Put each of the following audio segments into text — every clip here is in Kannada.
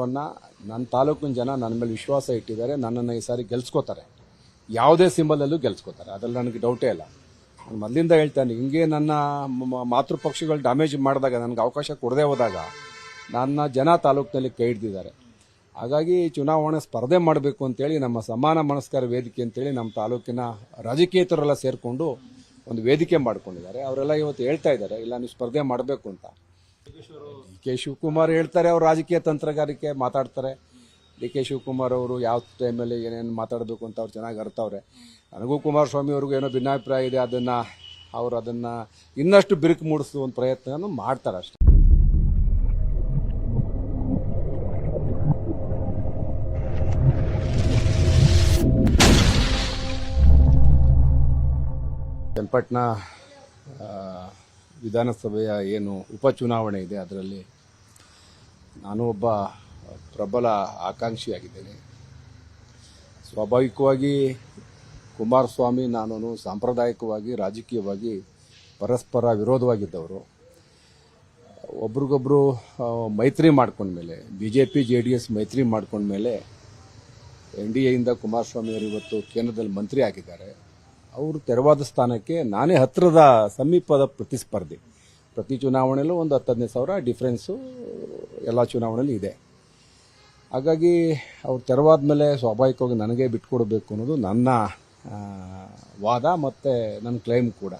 ನನ್ನ ತಾಲೂಕಿನ ಜನ ನನ್ನ ಮೇಲೆ ವಿಶ್ವಾಸ ಇಟ್ಟಿದ್ದಾರೆ. ನನ್ನನ್ನು ಈ ಸಾರಿ ಗೆಲ್ಸ್ಕೋತಾರೆ. ಯಾವುದೇ ಸಿಂಬಲಲ್ಲೂ ಗೆಲ್ಸ್ಕೋತಾರೆ. ಅದರಲ್ಲಿ ನನಗೆ ಡೌಟೇ ಇಲ್ಲ. ನಾನು ಮೊದಲಿಂದ ಹೇಳ್ತಾನೆ, ಹಿಂಗೆ ನನ್ನ ಮಾತೃಪಕ್ಷಗಳು ಡ್ಯಾಮೇಜ್ ಮಾಡಿದಾಗ, ನನಗೆ ಅವಕಾಶ ಕೊಡದೆ ಹೋದಾಗ ನನ್ನ ಜನ ತಾಲೂಕಿನಲ್ಲಿ ಕೈ ಹಿಡಿದಿದ್ದಾರೆ. ಹಾಗಾಗಿ ಚುನಾವಣೆ ಸ್ಪರ್ಧೆ ಮಾಡಬೇಕು ಅಂತೇಳಿ ನಮ್ಮ ಸಮಾನ ಮನಸ್ಕಾರ ವೇದಿಕೆ ಅಂತೇಳಿ ನಮ್ಮ ತಾಲೂಕಿನ ರಾಜಕೀಯತರೆಲ್ಲ ಸೇರಿಕೊಂಡು ಒಂದು ವೇದಿಕೆ ಮಾಡ್ಕೊಂಡಿದ್ದಾರೆ. ಅವರೆಲ್ಲ ಇವತ್ತು ಹೇಳ್ತಾ ಇದ್ದಾರೆ, ಇಲ್ಲ ನೀವು ಸ್ಪರ್ಧೆ ಮಾಡಬೇಕು ಅಂತ. ಡಿ.ಕೆ. ಶಿವಕುಮಾರ್ ಹೇಳ್ತಾರೆ, ಅವರು ರಾಜಕೀಯ ತಂತ್ರಗಾರಿಕೆ ಮಾತಾಡ್ತಾರೆ. ಡಿ.ಕೆ. ಶಿವಕುಮಾರ್ ಅವರು ಯಾವ ಟೈಮಲ್ಲಿ ಏನೇನು ಮಾತಾಡಬೇಕು ಅಂತ ಅವ್ರು ಚೆನ್ನಾಗಿ ಅರ್ಥವ್ರೆ. ನನಗೂ ಕುಮಾರಸ್ವಾಮಿ ಅವ್ರಿಗೂ ಏನೋ ಭಿನ್ನಾಭಿಪ್ರಾಯ ಇದೆ. ಅದನ್ನು ಇನ್ನಷ್ಟು ಬಿರುಕು ಮೂಡಿಸುವ ಪ್ರಯತ್ನ ಮಾಡ್ತಾರೆ ಅಷ್ಟೇ. ಚನ್ನಪಟ್ಟಣ ವಿಧಾನಸಭೆಯ ಏನು ಉಪಚುನಾವಣೆ ಇದೆ, ಅದರಲ್ಲಿ ನಾನು ಒಬ್ಬ ಪ್ರಬಲ ಆಕಾಂಕ್ಷಿಯಾಗಿದ್ದೇನೆ. ಸ್ವಾಭಾವಿಕವಾಗಿ ಕುಮಾರಸ್ವಾಮಿ ನಾನು ಸಾಂಪ್ರದಾಯಿಕವಾಗಿ ರಾಜಕೀಯವಾಗಿ ಪರಸ್ಪರ ವಿರೋಧವಾಗಿದ್ದವರು. ಒಬ್ರಿಗೊಬ್ಬರು ಮೈತ್ರಿ ಮಾಡ್ಕೊಂಡ್ಮೇಲೆ, BJP JDS ಮೈತ್ರಿ ಮಾಡ್ಕೊಂಡ್ಮೇಲೆ NDAಯಿಂದ ಕುಮಾರಸ್ವಾಮಿ ಅವರು ಇವತ್ತು ಕೇಂದ್ರದಲ್ಲಿ ಮಂತ್ರಿ ಆಗಿದ್ದಾರೆ. ಅವರು ತೆರವಾದ ಸ್ಥಾನಕ್ಕೆ ನಾನೇ ಹತ್ತಿರದ ಸಮೀಪದ ಪ್ರತಿಸ್ಪರ್ಧಿ. ಪ್ರತಿ ಚುನಾವಣೆಯಲ್ಲೂ ಒಂದು 10-15 ಸಾವಿರ ಡಿಫ್ರೆನ್ಸು ಎಲ್ಲ ಚುನಾವಣೆಯಲ್ಲಿ ಇದೆ. ಹಾಗಾಗಿ ಅವ್ರು ತೆರವಾದ ಮೇಲೆ ಸ್ವಾಭಾವಿಕವಾಗಿ ನನಗೆ ಬಿಟ್ಕೊಡ್ಬೇಕು ಅನ್ನೋದು ನನ್ನ ವಾದ ಮತ್ತು ನನ್ನ ಕ್ಲೈಮ್ ಕೂಡ.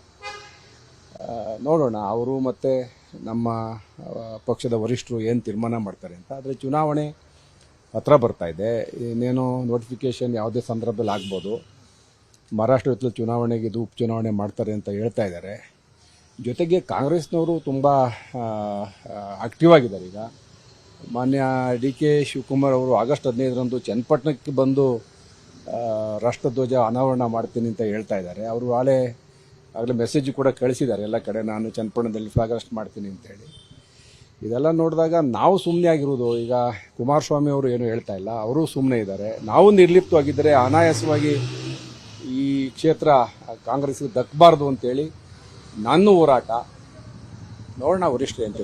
ನೋಡೋಣ ಅವರು ಮತ್ತು ನಮ್ಮ ಪಕ್ಷದ ವರಿಷ್ಠರು ಏನು ತೀರ್ಮಾನ ಮಾಡ್ತಾರೆ ಅಂತ. ಆದರೆ ಚುನಾವಣೆ ಹತ್ರ ಬರ್ತಾ ಇದೆ. ಇನ್ನೇನೋ ನೋಟಿಫಿಕೇಷನ್ ಯಾವುದೇ ಸಂದರ್ಭದಲ್ಲಿ ಆಗ್ಬೋದು. ಮಹಾರಾಷ್ಟ್ರದಲ್ಲಿ ಚುನಾವಣೆಗೆ ಇದು ಉಪಚುನಾವಣೆ ಮಾಡ್ತಾರೆ ಅಂತ ಹೇಳ್ತಾ ಇದ್ದಾರೆ. ಜೊತೆಗೆ ಕಾಂಗ್ರೆಸ್ನವರು ತುಂಬ ಆಕ್ಟಿವ್ ಆಗಿದ್ದಾರೆ. ಈಗ ಮಾನ್ಯ ಡಿ.ಕೆ. ಶಿವಕುಮಾರ್ ಅವರು ಆಗಸ್ಟ್ 15ರಂದು ಚನ್ನಪಟ್ಟಣಕ್ಕೆ ಬಂದು ರಾಷ್ಟ್ರಧ್ವಜ ಅನಾವರಣ ಮಾಡ್ತೀನಿ ಅಂತ ಹೇಳ್ತಾ ಇದ್ದಾರೆ. ಅವರು ಆಗಲೇ ಮೆಸೇಜ್ ಕೂಡ ಕಳಿಸಿದ್ದಾರೆ ಎಲ್ಲ ಕಡೆ, ನಾನು ಚನ್ನಪಟ್ಟಣದಲ್ಲಿ ಫ್ಲಾಗ್ ಹಾಸ್ಟ್ ಮಾಡ್ತೀನಿ ಅಂತೇಳಿ. ಇದೆಲ್ಲ ನೋಡಿದಾಗ ನಾವು ಸುಮ್ಮನೆ ಆಗಿರೋದು. ಈಗ ಕುಮಾರಸ್ವಾಮಿ ಅವರು ಏನು ಹೇಳ್ತಾ ಇಲ್ಲ, ಅವರು ಸುಮ್ಮನೆ ಇದ್ದಾರೆ. ನಾವು ನಿರ್ಲಿಪ್ತವಾಗಿದ್ದರೆ ಅನಾಯಾಸವಾಗಿ ಈ ಕ್ಷೇತ್ರ ಕಾಂಗ್ರೆಸ್ಗೆ ದಕ್ಕಬಾರ್ದು ಅಂತೇಳಿ ನನ್ನ ಹೋರಾಟ. ನೋಡೋಣ ವರಿಷ್ಠ ಅಂತ.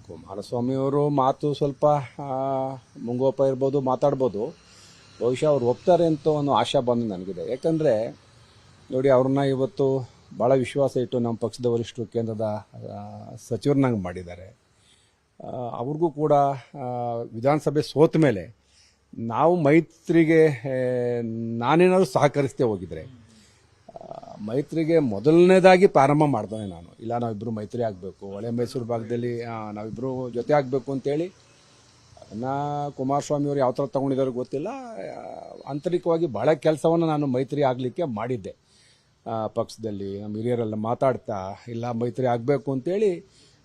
ಕುಮಾರಸ್ವಾಮಿ ಅವರು ಮಾತು ಸ್ವಲ್ಪ ಮುಂಗೋಪ ಇರ್ಬೋದು, ಮಾತಾಡ್ಬೋದು. ಬಹುಶಃ ಅವ್ರು ಒಪ್ತಾರೆ ಅಂತ ಒಂದು ಆಶಾ ಬಂದು ನನಗಿದೆ. ಯಾಕಂದರೆ ನೋಡಿ, ಅವ್ರನ್ನ ಇವತ್ತು ಭಾಳ ವಿಶ್ವಾಸ ಇಟ್ಟು ನಮ್ಮ ಪಕ್ಷದ ವರಿಷ್ಠರು ಕೇಂದ್ರದ ಸಚಿವರನ್ನಾಗಿ ಮಾಡಿದ್ದಾರೆ. ಅವ್ರಿಗೂ ಕೂಡ ವಿಧಾನಸಭೆ ಸೋತ ಮೇಲೆ ನಾವು ಮೈತ್ರಿಗೆ ನಾನೇನಾದ್ರು ಸಹಕರಿಸ್ತೇ ಹೋಗಿದ್ರೆ, ಮೈತ್ರಿಗೆ ಮೊದಲನೇದಾಗಿ ಪ್ರಾರಂಭ ಮಾಡ್ದವನೇ ನಾನು. ಇಲ್ಲ, ನಾವಿಬ್ಬರು ಮೈತ್ರಿ ಆಗಬೇಕು, ಹೊಳೆ ಮೈಸೂರು ಭಾಗದಲ್ಲಿ ನಾವಿಬ್ಬರು ಜೊತೆ ಆಗಬೇಕು ಅಂತೇಳಿ ಅದನ್ನು ಕುಮಾರಸ್ವಾಮಿಯವರು ಯಾವ ಥರ ತೊಗೊಂಡಿದ್ದಾರೆ ಗೊತ್ತಿಲ್ಲ. ಆಂತರಿಕವಾಗಿ ಭಾಳ ಕೆಲಸವನ್ನು ನಾನು ಮೈತ್ರಿ ಆಗಲಿಕ್ಕೆ ಮಾಡಿದ್ದೆ. ಪಕ್ಷದಲ್ಲಿ ನಮ್ಮ ಹಿರಿಯರೆಲ್ಲ ಮಾತಾಡ್ತಾ ಇಲ್ಲ ಮೈತ್ರಿ ಆಗಬೇಕು ಅಂತೇಳಿ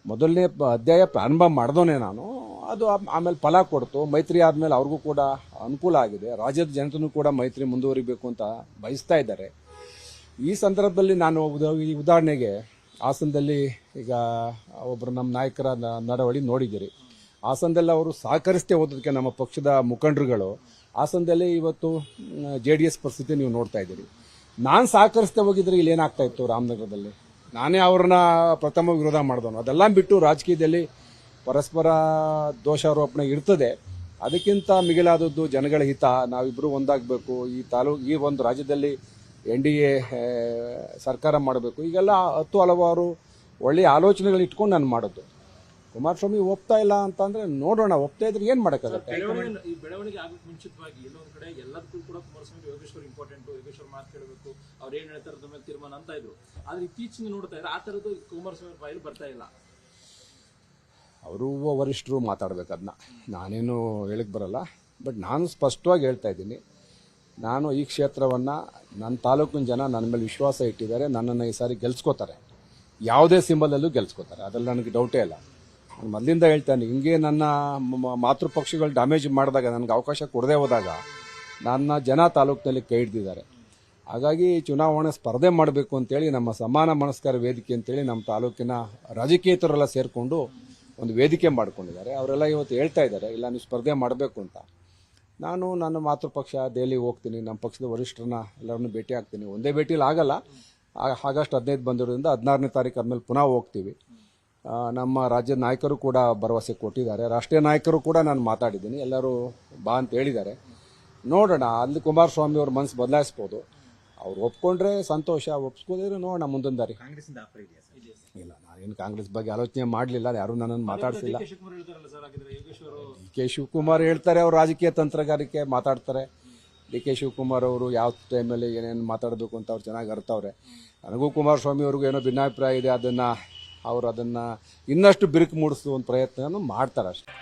ಮೊದಲನೇ ಅಧ್ಯಾಯ ಪ್ರಾರಂಭ ಮಾಡಿದವನೇ ನಾನು. ಅದು ಆಮೇಲೆ ಫಲ ಕೊಡ್ತು. ಮೈತ್ರಿ ಆದಮೇಲೆ ಅವ್ರಿಗೂ ಕೂಡ ಅನುಕೂಲ ಆಗಿದೆ. ರಾಜ್ಯದ ಜನತೆಯೂ ಕೂಡ ಮೈತ್ರಿ ಮುಂದುವರಿಬೇಕು ಅಂತ ಬಯಸ್ತಾ ಇದ್ದಾರೆ. ಈ ಸಂದರ್ಭದಲ್ಲಿ ನಾನು ಈ ಉದಾಹರಣೆಗೆ ಹಾಸನದಲ್ಲಿ ಈಗ ಒಬ್ಬರು ನಮ್ಮ ನಾಯಕರ ನಡವಳಿ ನೋಡಿದ್ದೀರಿ. ಹಾಸನದಲ್ಲಿ ಅವರು ಸಹಕರಿಸ್ತೇ ಹೋದದಕ್ಕೆ ನಮ್ಮ ಪಕ್ಷದ ಮುಖಂಡರುಗಳು ಹಾಸನದಲ್ಲಿ ಇವತ್ತು JDS ಪರಿಸ್ಥಿತಿ ನೀವು ನೋಡ್ತಾ ಇದ್ದೀರಿ. ನಾನು ಸಹಕರಿಸ್ತೇ ಹೋಗಿದ್ರೆ ಇಲ್ಲಿ ಏನಾಗ್ತಾ ಇತ್ತು ರಾಮನಗರದಲ್ಲಿ? ನಾನೇ ಅವ್ರನ್ನ ಪ್ರಥಮ ವಿರೋಧ ಮಾಡಿದವನು. ಅದೆಲ್ಲ ಬಿಟ್ಟು ರಾಜಕೀಯದಲ್ಲಿ ಪರಸ್ಪರ ದೋಷಾರೋಪಣೆ ಇರ್ತದೆ. ಅದಕ್ಕಿಂತ ಮಿಗಿಲಾದದ್ದು ಜನಗಳ ಹಿತ. ನಾವಿಬ್ಬರು ಒಂದಾಗಬೇಕು, ಈ ಒಂದು ರಾಜ್ಯದಲ್ಲಿ NDA ಸರ್ಕಾರ ಮಾಡಬೇಕು. ಈಗೆಲ್ಲ ಹಲವಾರು ಒಳ್ಳೆಯ ಆಲೋಚನೆಗಳು ಇಟ್ಕೊಂಡು ನಾನು ಮಾಡೋದು. ಕುಮಾರಸ್ವಾಮಿ ಒಪ್ತಾ ಇಲ್ಲ ಅಂತಂದ್ರೆ ನೋಡೋಣ. ಒಪ್ತಾ ಇದ್ರೆ ಏನ್ ಮಾಡಕ್ಕಾಗತ್ತೆ? ಈ ಬೆಳವಣಿಗೆ ಆಗಕ್ಕೆ ಮುಂಚಿತವಾಗಿ ಎಲ್ಲೊಂದ್ ಕಡೆ ಎಲ್ಲದಕ್ಕೂ ಕೂಡ ಕುಮಾರಸ್ವಾಮಿ ಯೋಗೇಶ್ವರ್ ಇಂಪಾರ್ಟೆಂಟ್, ಯೋಗೇಶ್ವರ್ ಮಾತು ಕೇಳಬೇಕು, ಅವ್ರು ಏನ್ ಹೇಳ್ತಾರೆ ಅದ್ರ ಮೇಲೆ ತೀರ್ಮಾನ ಅಂತ ಇದ್ರು. ಆದ್ರೆ ಇತ್ತೀಚೆಗೆ ನೋಡ್ತಾ ಇದ್ರೆ ಆ ತರದ್ದು ಕುಮಾರಸ್ವಾಮಿ ಬಾಯಲ್ಲಿ ಬರ್ತಾ ಇಲ್ಲ. ಅವರು ವರಿಷ್ಠರು ಮಾತಾಡ್ಬೇಕು, ಅದನ್ನ ನಾನೇನು ಹೇಳಕ್ ಬರಲ್ಲ. ಬಟ್ ನಾನು ಸ್ಪಷ್ಟವಾಗಿ ಹೇಳ್ತಾ ಇದ್ದೀನಿ, ನಾನು ಈ ಕ್ಷೇತ್ರವನ್ನು ನನ್ನ ತಾಲೂಕಿನ ಜನ ನನ್ನ ಮೇಲೆ ವಿಶ್ವಾಸ ಇಟ್ಟಿದ್ದಾರೆ. ನನ್ನನ್ನು ಈ ಸಾರಿ ಗೆಲ್ಸ್ಕೋತಾರೆ. ಯಾವುದೇ ಸಿಂಬಲಲ್ಲೂ ಗೆಲ್ಸ್ಕೋತಾರೆ. ಅದರಲ್ಲಿ ನನಗೆ ಡೌಟೇ ಇಲ್ಲ. ನಾನು ಮೊದಲಿಂದ ಹೇಳ್ತಾನೆ, ಹಿಂಗೆ ನನ್ನ ಮಾತೃಪಕ್ಷಗಳು ಡ್ಯಾಮೇಜ್ ಮಾಡಿದಾಗ, ನನಗೆ ಅವಕಾಶ ಕೊಡದೆ ಹೋದಾಗ ನನ್ನ ಜನ ತಾಲೂಕಿನಲ್ಲಿ ಕೈ ಹಿಡಿದಿದ್ದಾರೆ. ಹಾಗಾಗಿ ಚುನಾವಣೆ ಸ್ಪರ್ಧೆ ಮಾಡಬೇಕು ಅಂತೇಳಿ ನಮ್ಮ ಸಮಾನ ಮನಸ್ಕಾರ ವೇದಿಕೆ ಅಂತೇಳಿ ನಮ್ಮ ತಾಲೂಕಿನ ರಾಜಕೀಯತರೆಲ್ಲ ಸೇರಿಕೊಂಡು ಒಂದು ವೇದಿಕೆ ಮಾಡ್ಕೊಂಡಿದ್ದಾರೆ. ಅವರೆಲ್ಲ ಇವತ್ತು ಹೇಳ್ತಾ ಇದ್ದಾರೆ, ಇಲ್ಲ ನೀವು ಸ್ಪರ್ಧೆ ಮಾಡಬೇಕು ಅಂತ. ನಾನು ನನ್ನ ಮಾತೃಪಕ್ಷ ದೆಹಲಿಗೆ ಹೋಗ್ತೀನಿ, ನಮ್ಮ ಪಕ್ಷದ ವರಿಷ್ಠರನ್ನ ಎಲ್ಲರನ್ನೂ ಭೇಟಿ ಆಗ್ತೀನಿ. ಒಂದೇ ಭೇಟಿಯಲ್ಲಿ ಆಗಲ್ಲ, ಆಗಸ್ಟ್ 15 ಬಂದಿರೋದ್ರಿಂದ 16ನೇ ತಾರೀಕು ಆದಮೇಲೆ ಪುನಃ ಹೋಗ್ತೀವಿ. ನಮ್ಮ ರಾಜ್ಯದ ನಾಯಕರು ಕೂಡ ಭರವಸೆ ಕೊಟ್ಟಿದ್ದಾರೆ, ರಾಷ್ಟ್ರೀಯ ನಾಯಕರು ಕೂಡ ನಾನು ಮಾತಾಡಿದ್ದೀನಿ, ಎಲ್ಲರೂ ಬಾ ಅಂತ ಹೇಳಿದ್ದಾರೆ. ನೋಡೋಣ, ಅಲ್ಲಿ ಕುಮಾರಸ್ವಾಮಿ ಅವ್ರ ಮನಸ್ಸು ಬದಲಾಯಿಸ್ಬೋದು. ಅವ್ರು ಒಪ್ಕೊಂಡ್ರೆ ಸಂತೋಷ, ಒಪ್ಸ್ಕೋದಿದ್ರೆ ನೋಡೋಣ ಮುಂದಿನ ದಾರಿ. ಕಾಂಗ್ರೆಸ್ಸಿಂದ ಆಫರ್ ಇದೆಯಾ ಸರ್? ಇಲ್ಲ, ನಾನೇನು ಕಾಂಗ್ರೆಸ್ ಬಗ್ಗೆ ಆಲೋಚನೆ ಮಾಡಲಿಲ್ಲ, ಯಾರು ನನ್ನನ್ನು ಮಾತಾಡ್ಸಿಲ್ಲ. ಡಿ ಕೆ ಶಿವಕುಮಾರ್ ಹೇಳ್ತಾರಲ್ಲ ಸರ್, ಹಾಗಿದ್ರೆ ಯೋಗೇಶ್ ಅವರು ಡಿ ಕೆ ಶಿವಕುಮಾರ್ ಹೇಳ್ತಾರೆ, ಅವ್ರು ರಾಜಕೀಯ ತಂತ್ರಗಾರಿಕೆ ಮಾತಾಡ್ತಾರೆ. ಡಿ ಕೆ ಶಿವಕುಮಾರ್ ಅವರು ಯಾವ ಟೈಮಲ್ಲಿ ಏನೇನು ಮಾತಾಡಬೇಕು ಅಂತ ಅವ್ರು ಚೆನ್ನಾಗಿ ಅರ್ಥವ್ರೆ. ನನಗೂ ಕುಮಾರಸ್ವಾಮಿ ಅವ್ರಿಗೂ ಏನೋ ಭಿನ್ನಾಭಿಪ್ರಾಯ ಇದೆ, ಅದನ್ನು ಇನ್ನಷ್ಟು ಬಿರುಕು ಮೂಡಿಸುವ ಒಂದು ಪ್ರಯತ್ನ ಮಾಡ್ತಾರೆ ಅಷ್ಟೇ.